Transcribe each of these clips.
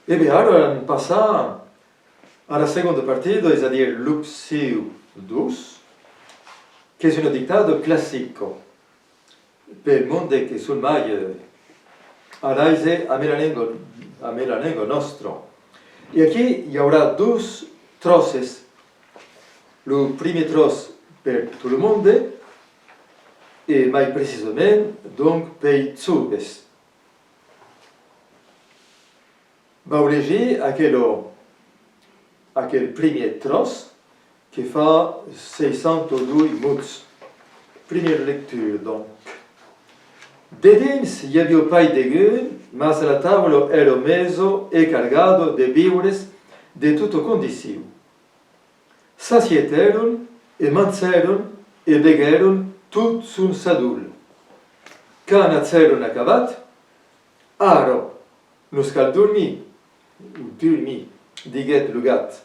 E bem, agora vamos passar à segunda partida, c'est-à-dire Luxiu 2, che è un dictado classico per il mondo che sul mai araise a melalengo nostro. E aqui il y aura deux trosses. Le premier trosse per tout le monde et mai précisément donc per Zubes. Vau llegir aquel primer tros que fa 602 mots. Première lecture donc. De dins hi havia pai de gun, mas la tavola era meso e cargado de víveres de tutto condicio. Sacieteron e manseron e begueron tot sun sadul. Can atzeron acabat, aro, nos cal dormi, diguet le gat.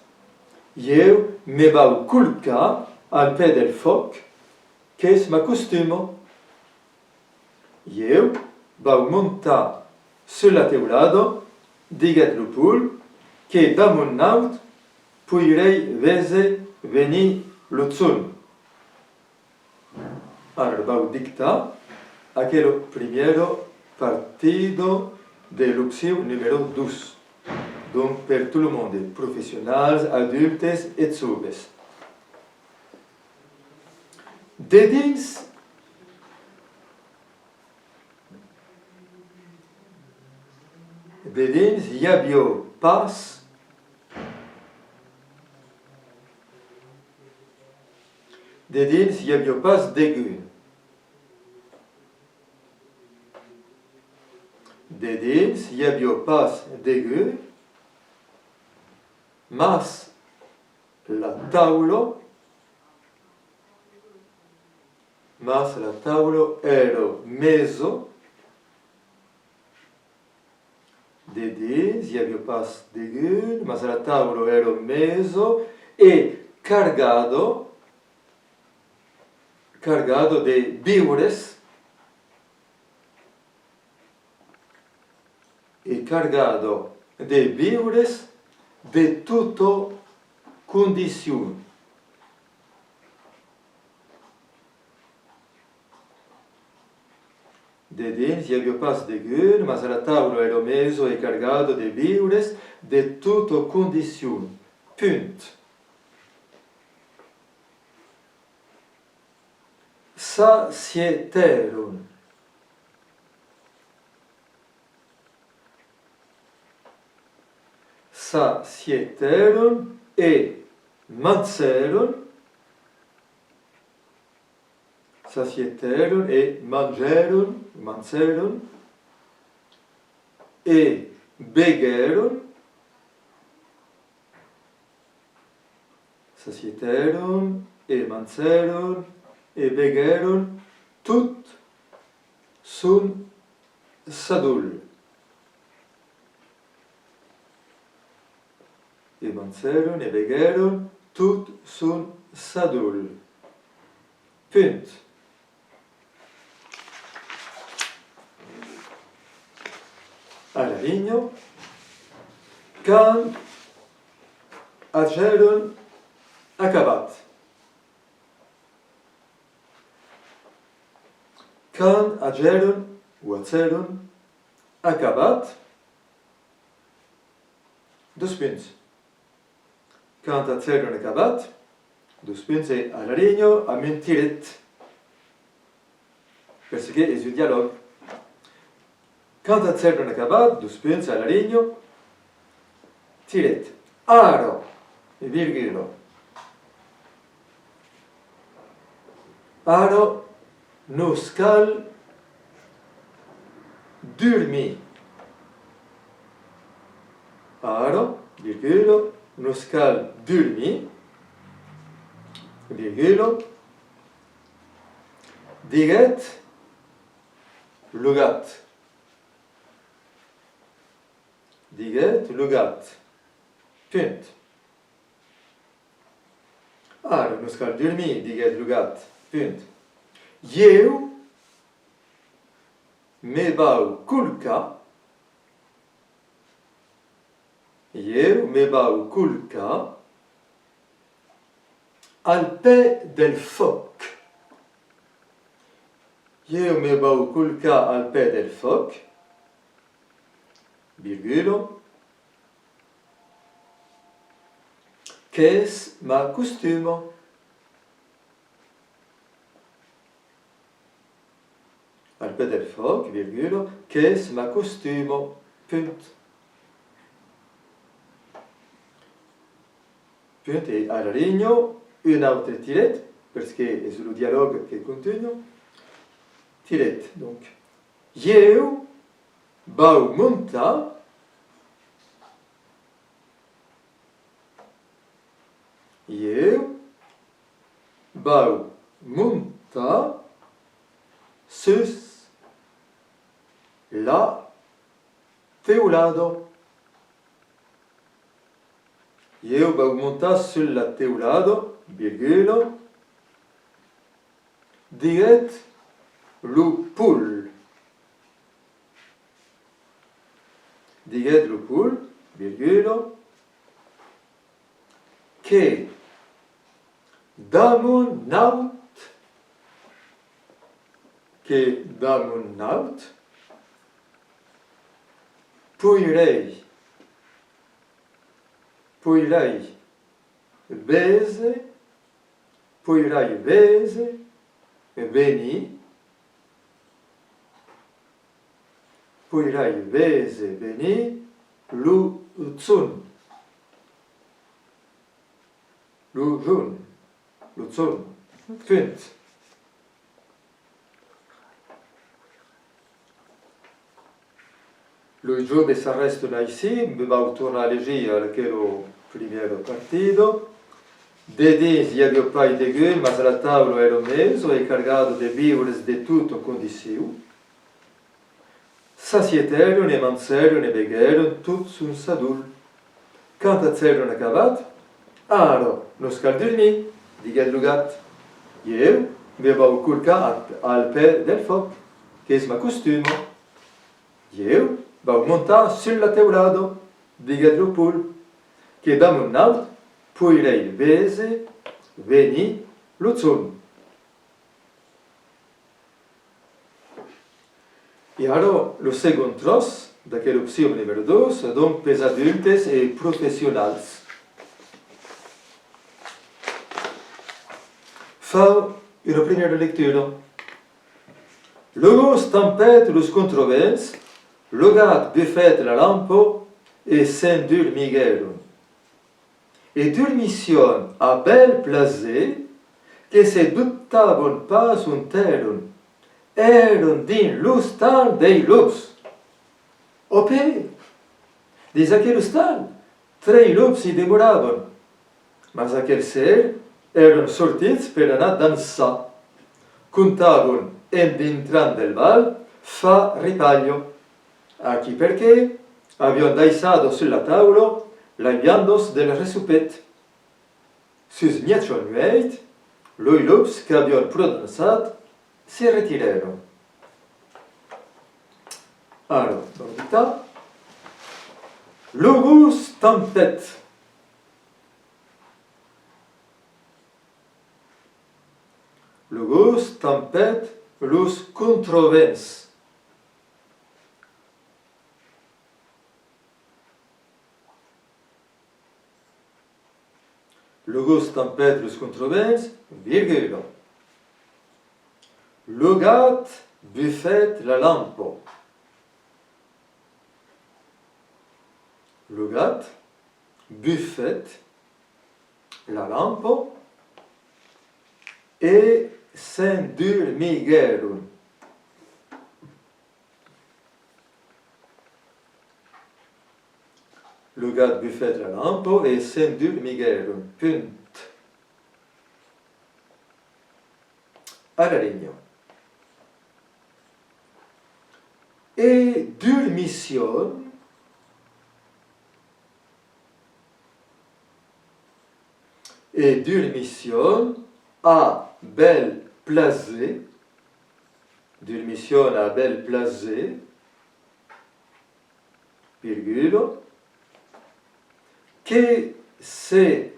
Eu me vau culcar al pe del foc, qu'es ma costumo. Eu vau montar sur la teulado, diguet le poule, que da mon naut puirei vese veni lo zun. Ara vau dictar aquel primero partido de l'opció numéro 12. Donc, per tout le monde, professionnels, adultes et joves. De dins hi havia pas de dins hi havia pas d'aigu. De dins hi havia pas d'aigu, mas la taulo era meso. De dins hi havia pas d'aigu, mas la taulo era meso e cargado de víveres de tutto condizione. De dins hi havia pas d'aigu, mas la taulo era meso e cargado de víveres de tutto condizione. Punt. Sacieteron. Sacieteron e manseron. Sacieteron e manseron e begueron. Sacieteron e manseron e begueron tot sun sadul. E manseron e begueron tot sun sadul. Punt. Alla vigno, can ageron acabat. Can ageron ou ageron acabat. Dos punts. Quand ageron acabat, dos punts e alla vigno a mentiret. Parce que è un dialogue. Quand ageron acabat, dos punts alla vigno, tiret. Aro, virgulo. Aro nos cal dormi. Aro, virgulo, nos cal dormi, virgulo, diguet le gat. Diguet le gat. Punt. Aro nos cal dormi, diguet le gat. Punt. Eu me vau culcar Eu me bau culca al pè del foc. Eu me bau culca al pè del foc, virgulo, qu'es ma costumo. Al pè del foc, virgulo, qu'es ma costumo, punt. Punt, et al regno, un autre tiret, parce que c'est le dialogue qui continue. Tiret, donc. Eu bau monta eu bau monta sus la teulado. Eu bau monta sul la teulado, virgulo, diret lu poul. Diret lu poul, virgulo, che damun naut, puirei vese, veni, lu zun, punt. Le job s'arresta ici, me va tornar a llegir aquel primer partido. De dins hi havia pa de gueule, mas la taula era meso e cargado de vivres de tutto condiciu. Sacieteron e manseron e begueron tot sun sadul. Quand atzeron acabat, aro, nos cal dormir, diguet lo gat. Eu me vau culcar al pè del foc, che és ma costumo. Eu vau montar sul la teulado, diguet lo poul, che damun naut puirei vese, veni, lo zun. Et alors, le second tros, d'aquelle option numéro 2, donc les adultes et professionnels. Fa une première lecture. Logos tempête los controvens, logat buffet la lampo, et sendur miguerum. Et durmission a bel plaisir, que se ductabon pas un terum, eron din lustal dei lups. Ope, des aquel lustal, trei lups hi demoraven, mas aquel ser eran sortits per anar dansar. Contaven en dintrant del val fa ripaglio. Aquí perché habían daisado sulla taulo la viandos del resupet. Sus nietron nueit, lui lups que habían prononcat se retiraron. Alors, dans le dictat, logus tempête. Logos tempête los controvens. Logos tempête los controvens, virgule. Logat buffet la lampo. Logat buffet la lampo e sendurmigerum. Logat buffet la lampo e sendurmigerum. Punt. Araregno. E durmission a bel plaisir, durmission a bel plaisir, virgule, che se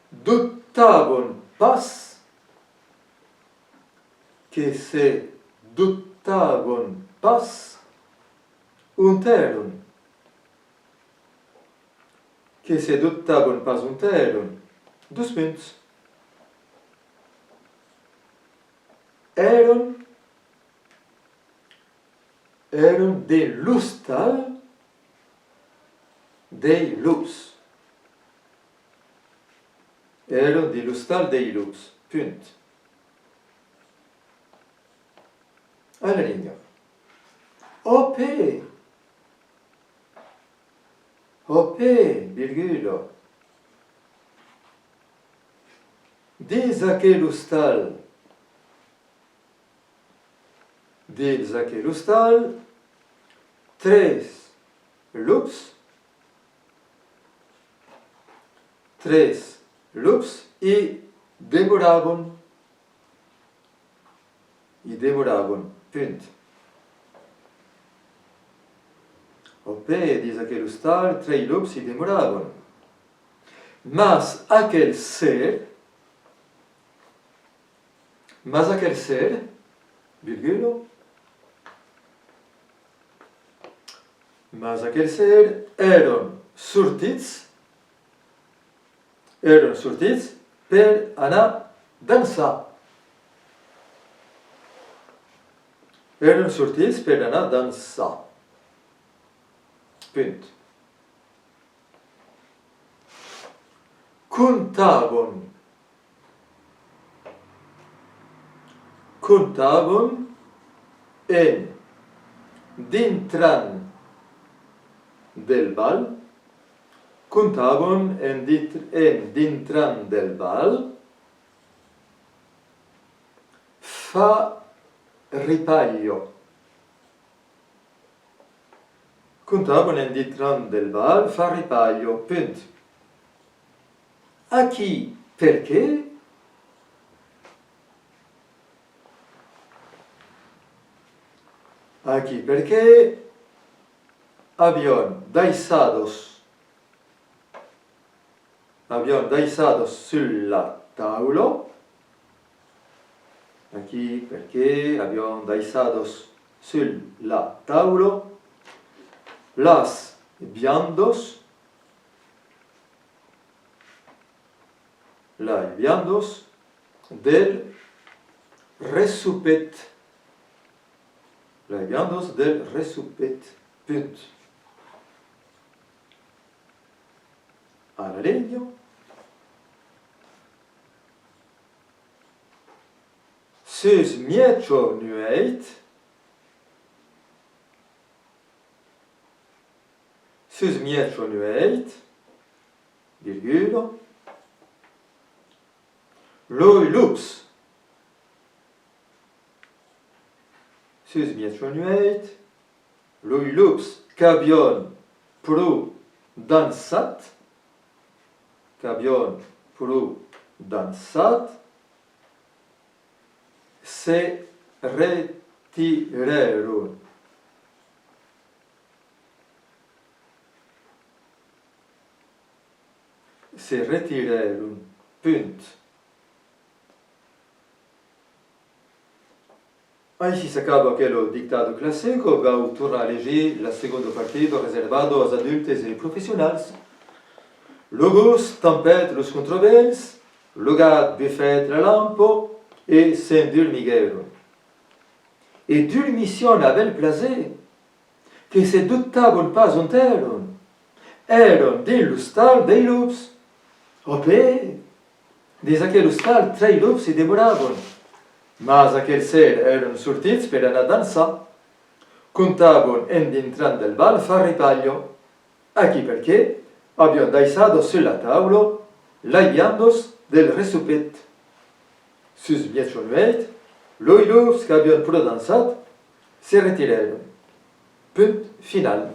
duttavon pas, che se duttavon pas unterum, che se duttavon pas unterum, 2 punts. Eron de lustal dei lups. Eron de lustal dei lups. Punt. Alla linea. Ope, virgulo. Desaque lustal. Desaque lustal. 3 lups. 3 lups e demoravam. Punt. Ope, diz aquele lustal, 3 lups e demoravam. Mas aquele ser, virgulo, mas aquele ser eram surtits per anar dançar. Eram surtits per anar dançar. Punt. Contavam en dintran del val. Contavam en dintran del val. Fa ripaglio. Contavam en dintran del val. Fa ripaglio. Punt. Aqui, perché? Aqui, perché habían deisados sulla tavola. Aqui, perché habían deisados sulla tavola las viandos del resupet. Punt. Alla legno. Sus mietro nueit. Virgulo. Loi lups. Sus mietro nueit. Loi lups cabion pro dansat. Se retiraron. Punt. Aí se acaba aquele dictado clássico, vou tornar a ler o segundo partido reservado aos adultos e profissionais. Logos tempête los controverses, lugat buffet la lampo, et s'endurmigueron. Et durmission avait plaisir, que se duttavon pas unterum, eram de lustal dei lups, ope, des aquel lustal 3 lups se demoravam, mas aquel ser eram surtits per anar dansa, contavam en dintran del val far ripaglio, aqui perché abbiamo deisados sulla tavola las viandos del resupet. Sus mietro nueit, loi lups che abbiano pro dansat, se retiraron. Punt final.